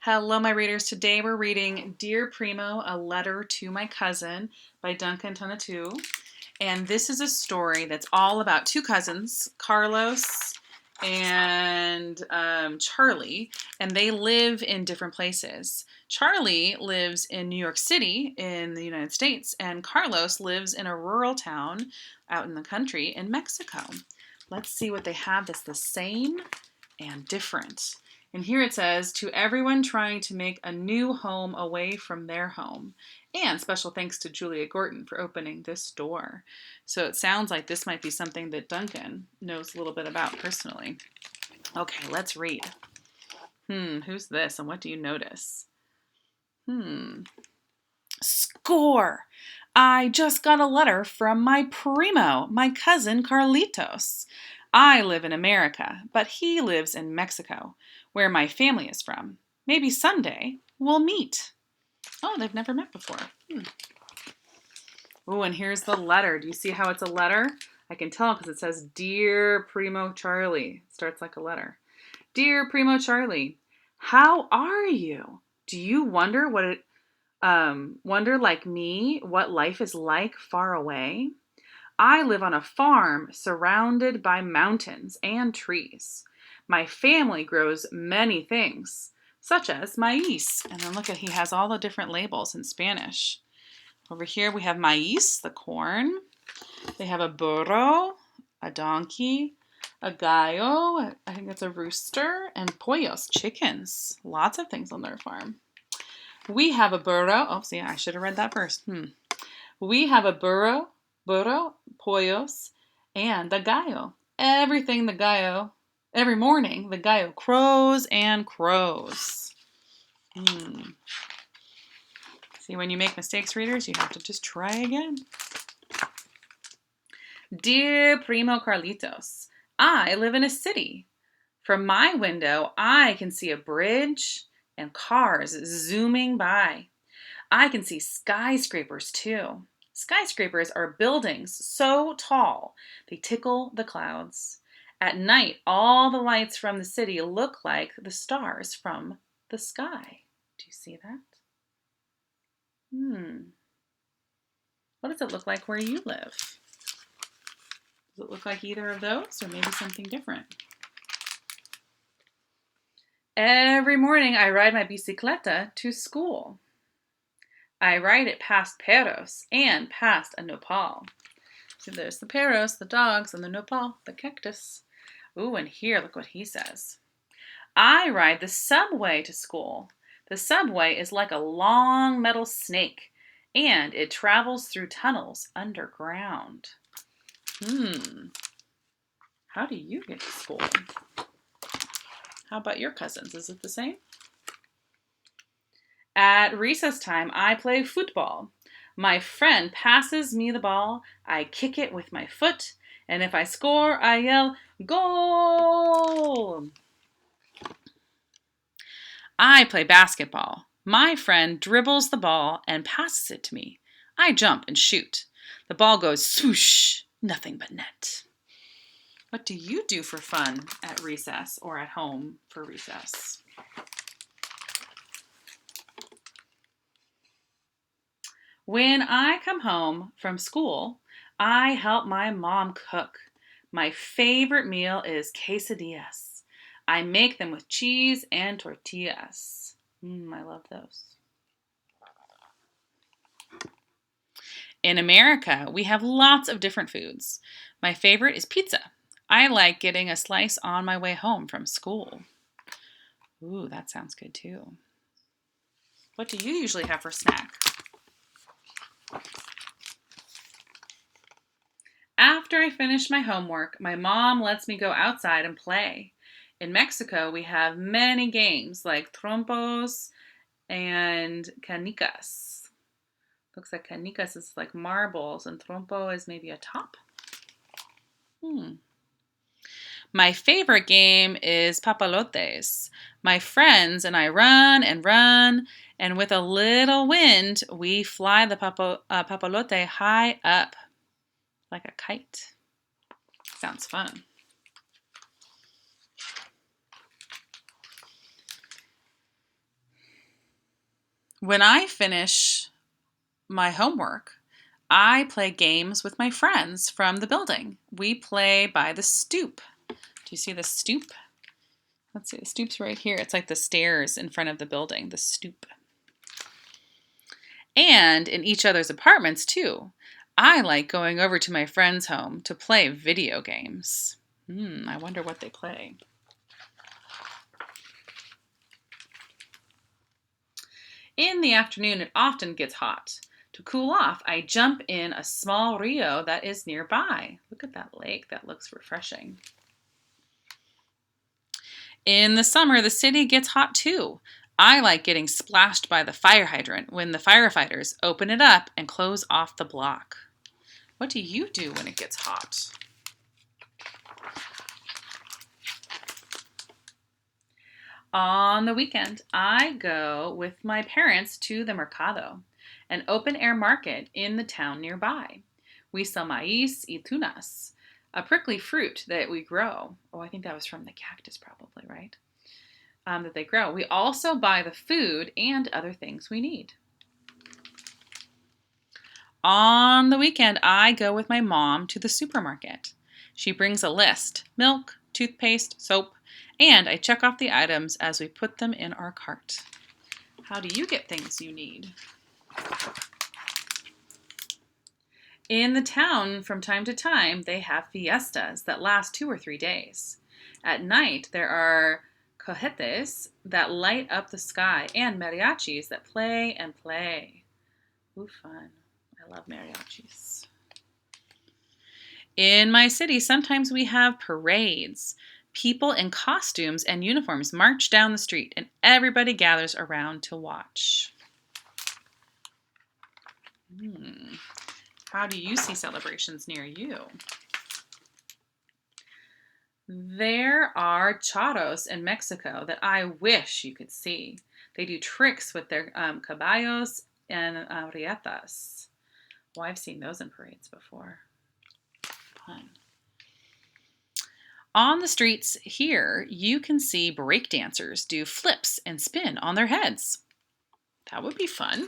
Hello, my readers. Today we're reading Dear Primo, A Letter to My Cousin by Duncan Tonatu. And this is a story that's all about two cousins, Carlos and Charlie, and they live in different places. Charlie lives in New York City in the United States, and Carlos lives in a rural town out in the country in Mexico. Let's see what they have that's the same and different. And here it says, to everyone trying to make a new home away from their home. And special thanks to Julia Gorton for opening this door. So it sounds like this might be something that Duncan knows a little bit about personally. Okay, let's read. Who's this and what do you notice? Score! I just got a letter from my Primo, my cousin Carlitos. I live in America, but he lives in Mexico, where my family is from. Maybe someday we'll meet. Oh, they've never met before. Oh, and here's the letter. Do you see how it's a letter? I can tell because it says, Dear Primo Charlie. It starts like a letter. Dear Primo Charlie, how are you? Do you wonder wonder like me what life is like far away? I live on a farm surrounded by mountains and trees. My family grows many things, such as maíz. And then look at, he has all the different labels in Spanish. Over here we have maíz, the corn. They have a burro, a donkey, a gallo, I think that's a rooster, and pollos, chickens. Lots of things on their farm. We have a burro. Oh, see, I should have read that first. We have a burro, pollos, and the gallo. Every morning, the gallo crows and crows. See, when you make mistakes, readers, you have to just try again. Dear Primo Carlitos, I live in a city. From my window, I can see a bridge and cars zooming by. I can see skyscrapers too. Skyscrapers are buildings so tall they tickle the clouds. At night, all the lights from the city look like the stars from the sky. Do you see that? What does it look like where you live? Does it look like either of those or maybe something different? Every morning I ride my bicicleta to school. I ride it past perros and past a nopal. So there's the perros, the dogs, and the nopal, the cactus. Ooh, and here, look what he says. I ride the subway to school. The subway is like a long metal snake, and it travels through tunnels underground. How do you get to school? How about your cousins? Is it the same? At recess time, I play football. My friend passes me the ball, I kick it with my foot, and if I score, I yell, goal! I play basketball. My friend dribbles the ball and passes it to me. I jump and shoot. The ball goes swoosh, nothing but net. What do you do for fun at recess or at home for recess? When I come home from school, I help my mom cook. My favorite meal is quesadillas. I make them with cheese and tortillas. I love those. In America, we have lots of different foods. My favorite is pizza. I like getting a slice on my way home from school. Ooh, that sounds good too. What do you usually have for snack? After I finish my homework, my mom lets me go outside and play. In Mexico, we have many games like trompos and canicas. Looks like canicas is like marbles and trompo is maybe a top. My favorite game is papalotes. My friends and I run, and with a little wind, we fly the papalote high up like a kite. Sounds fun. When I finish my homework, I play games with my friends from the building. We play by the stoop. Do you see the stoop? Let's see, the stoop's right here. It's like the stairs in front of the building, the stoop. And in each other's apartments, too. I like going over to my friend's home to play video games. I wonder what they play. In the afternoon, it often gets hot. To cool off, I jump in a small rio that is nearby. Look at that lake. That looks refreshing. In the summer, the city gets hot too. I like getting splashed by the fire hydrant when the firefighters open it up and close off the block. What do you do when it gets hot? On the weekend, I go with my parents to the mercado, an open-air market in the town nearby. We sell maíz y tunas, a prickly fruit that we grow. Oh, I think that was from the cactus probably, right? That they grow. We also buy the food and other things we need. On the weekend, I go with my mom to the supermarket. She brings a list: milk, toothpaste, soap, and I check off the items as we put them in our cart. How do you get things you need? In the town, from time to time, they have fiestas that last 2 or 3 days. At night, there are cohetes that light up the sky and mariachis that play and play. Ooh, fun. I love mariachis. In my city, sometimes we have parades. People in costumes and uniforms march down the street, and everybody gathers around to watch. How do you see celebrations near you? There are charros in Mexico that I wish you could see. They do tricks with their caballos and rietas. Well, I've seen those in parades before. Fun. On the streets here, you can see break dancers do flips and spin on their heads. That would be fun.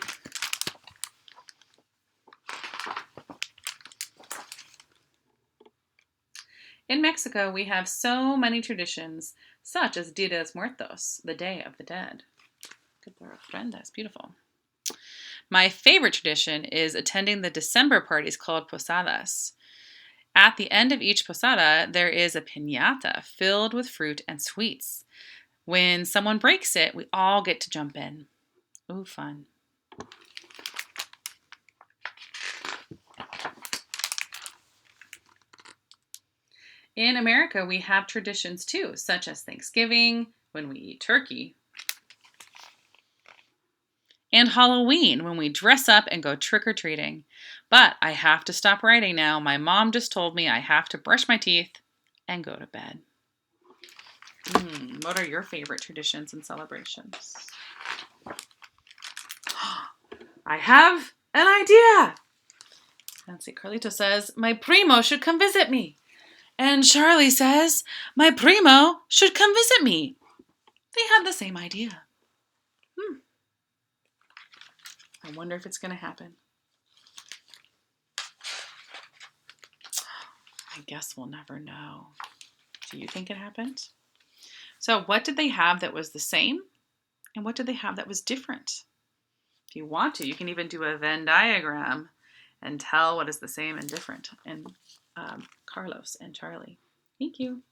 In Mexico, we have so many traditions, such as Dia de los Muertos, the Day of the Dead. Good for ofrenda, it's beautiful. My favorite tradition is attending the December parties called posadas. At the end of each posada, there is a piñata filled with fruit and sweets. When someone breaks it, we all get to jump in. Ooh, fun. In America, we have traditions too, such as Thanksgiving, when we eat turkey, and Halloween, when we dress up and go trick-or-treating. But I have to stop writing now. My mom just told me I have to brush my teeth and go to bed. What are your favorite traditions and celebrations? I have an idea. Let's see, Carlito says, my Primo should come visit me. And Charlie says, my Primo should come visit me. They had the same idea. I wonder if it's going to happen. I guess we'll never know. Do you think it happened? So what did they have that was the same? And what did they have that was different? If you want to, you can even do a Venn diagram and tell what is the same and different in Carlos and Charlie. Thank you.